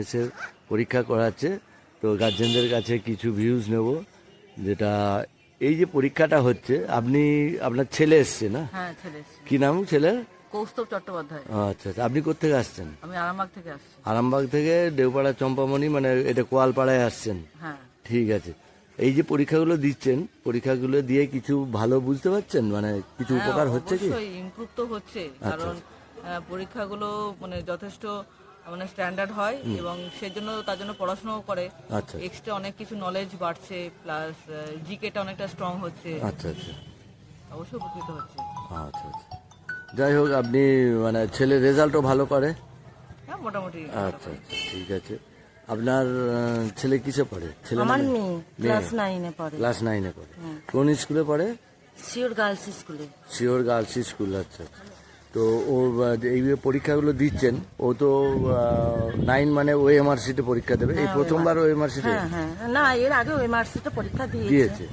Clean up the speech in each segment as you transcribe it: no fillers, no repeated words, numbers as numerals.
এসে পরীক্ষা করাচ্ছে, তো গার্জেনদের কাছে কিছু ভিউজ নেব। যেটা এই যে পরীক্ষাটা হচ্ছে, আপনার ছেলে এসছে না? হ্যাঁ, ছেলে এসছে। কি নাম ছেলের? কৌস্তব চট্টোপাধ্যায়। আচ্ছা আচ্ছা, আপনি কোথেকে আসছেন? আমি আরামবাগ থেকে আসছি। আরামবাগ থেকে দেওপাড়া চম্পামণি, মানে এটা কোয়ালপাড়ায় আসছেন? হ্যাঁ। ঠিক আছে। এই যে পরীক্ষাগুলো দিচ্ছেন, পরীক্ষাগুলো দিয়ে কিছু ভালো বুঝতে পারছেন, মানে কিছু উপকার হচ্ছে কি? অবশ্যই ইমপ্রুভ তো হচ্ছে, কারণ পরীক্ষাগুলো মানে যথেষ্ট মানে স্ট্যান্ডার্ড হয় এবং সেজন্য তার জন্য পড়াশোনাও করে। আচ্ছা এক্সট্রা অনেক কিছু নলেজ বাড়ছে, প্লাস জিকেটা অনেকটা স্ট্রং হচ্ছে। আচ্ছা আচ্ছা অবশ্যই উপকৃত হচ্ছে। আচ্ছা আচ্ছা। যাই হোক, আপনি মানে ছেলের রেজাল্টও ভালো করে? হ্যাঁ, মোটামুটি। আচ্ছা আচ্ছা, ঠিক আছে। আপনার ছেলে কিসে পড়ে? ছেলে আমার মানে? মেয়ে ক্লাস 9-এ পড়ে। ক্লাস 9-এ পড়ে। কোন স্কুলে পড়ে? শিওর গার্লস স্কুলে। Sure girls school. আচ্ছা। তো ও এই যে পরীক্ষাগুলো দিচ্ছেন, ও তো 9 মানে ওএমআরসিতে পরীক্ষা দেবে। এই প্রথমবার ওএমআরসিতে? হ্যাঁ হ্যাঁ, না এর আগে ওএমআরসিতে পরীক্ষা দিয়েছে,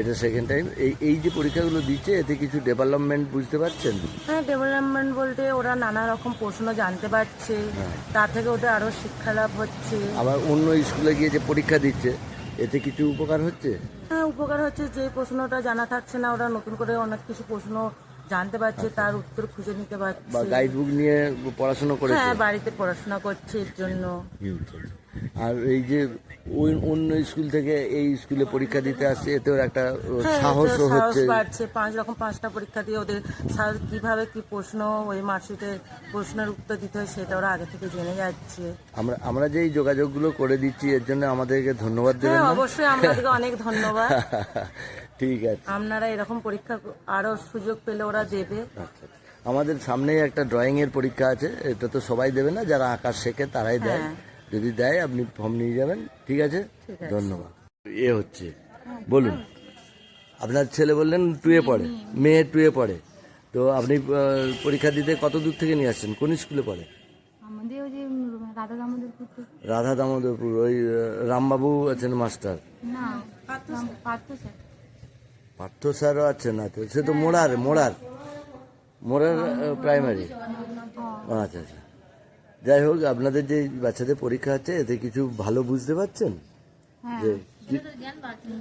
এটা সেকেন্ড টাইম। এই যে পরীক্ষাগুলো দিচ্ছে, এতে কিছু ডেভেলপমেন্ট বুঝতে পারছেন? হ্যাঁ, ডেভেলপমেন্ট বলতে ওরা নানা রকম প্রশ্ন জানতে পারছে, তার থেকে ওদের আরো শিক্ষা লাভ হচ্ছে। আবার অন্য স্কুলে গিয়ে যে পরীক্ষা দিচ্ছে, এতে কিছু উপকার হচ্ছে? হ্যাঁ, উপকার হচ্ছে। যে প্রশ্নটা জানা থাকছে না, ওরা নতুন করে অনেক কিছু প্রশ্ন জানতে পারছে, তার উত্তর খুঁজে নিতে পারছে। বা গাইড বুক নিয়ে পড়াশোনা করেছে? হ্যাঁ, বাড়িতে পড়াশোনা করছে এর জন্য। আর এই যে অন্য স্কুল থেকে এই স্কুলে পরীক্ষা দিতে আসছে, এতেও একটা সাহসও হচ্ছে। বাড়ছে। 5টা পরীক্ষা দিয়ে ওদের কিভাবে কি প্রশ্ন ওই মার্কশিটে প্রশ্নের উত্তর দিতে হয় সেটা ওরা আগে থেকে জেনে যাচ্ছে। আমরা যে এই যোগাযোগগুলো করে দিচ্ছি, এর জন্য আমাদেরকে ধন্যবাদ দেবেন। হ্যাঁ, অবশ্যই আপনাদেরকে অনেক ধন্যবাদ। ঠিক আছে। আপনারা এরকম পরীক্ষা আরো সুযোগ পেলে ওরা দেবে। আচ্ছা, আমাদের সামনেই একটা ড্রয়িং এর পরীক্ষা আছে। এটা তো সবাই দেবে না, যারা আঁকা শেখে তারাই দেয়। যদি দেয়, আপনি ফর্ম নিয়ে যাবেন। ঠিক আছে, ধন্যবাদ। এ হচ্ছে, বলুন। আপনার ছেলে বললেন 2-এ পড়ে, মেয়ে 2-এ পড়ে। তো আপনি পরীক্ষা দিতে কত দূর থেকে নিয়ে আসছেন? কোন স্কুলে পড়ে? আমাদের ওই যে রাধা দামোদরপুর থেকে। রাধা দামোদরপুর, ওই রামবাবু আছেন মাস্টার? না, পার্থ স্যার। পার্থ স্যারও আছেন? না, তো সে তো মোড়ার প্রাইমারি। আচ্ছা আচ্ছা। যাই হোক, আপনাদের যে বাচ্চাদের পরীক্ষা হচ্ছে, এতে কিছু ভালো বুঝতে পারছেন? যে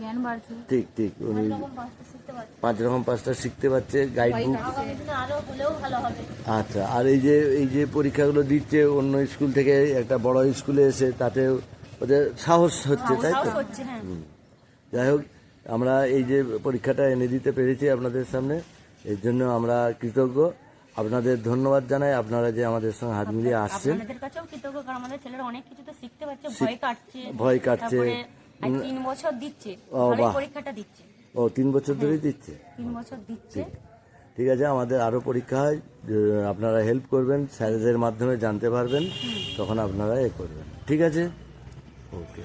জ্ঞান বাড়ছে। ঠিক ঠিক, উনি 5 রকম 5টা শিখতে পারছে, গাইড বুক। আচ্ছা, আর এই যে পরীক্ষাগুলো দিচ্ছে অন্য স্কুল থেকে একটা বড় স্কুলে এসে, তাতে ওদের সাহস হচ্ছে, তাই তো? যাই হোক, আমরা এই যে পরীক্ষাটা এনে দিতে পেরেছি আপনাদের সামনে, এর জন্য আমরা কৃতজ্ঞ। আপনাদের ধন্যবাদ জানাই, আপনারা যে আমাদের সঙ্গে হাত মিলিয়ে আসছেন। আপনাদের কাছেও কৃতজ্ঞ, কারণ আমাদের ছেলেরা অনেক কিছু তো শিখতে পারছে, ভয় কাটছে। 3 বছর দিচ্ছে, পরীক্ষাটা দিচ্ছে। 3 বছর ধরেই দিচ্ছে? 3 বছর দিচ্ছে। ঠিক আছে, আমাদের আরো পরীক্ষা হয়, আপনারা হেল্প করবেন, স্যারেদের মাধ্যমে জানতে পারবেন, তখন আপনারা করবেন। ঠিক আছে, ওকে।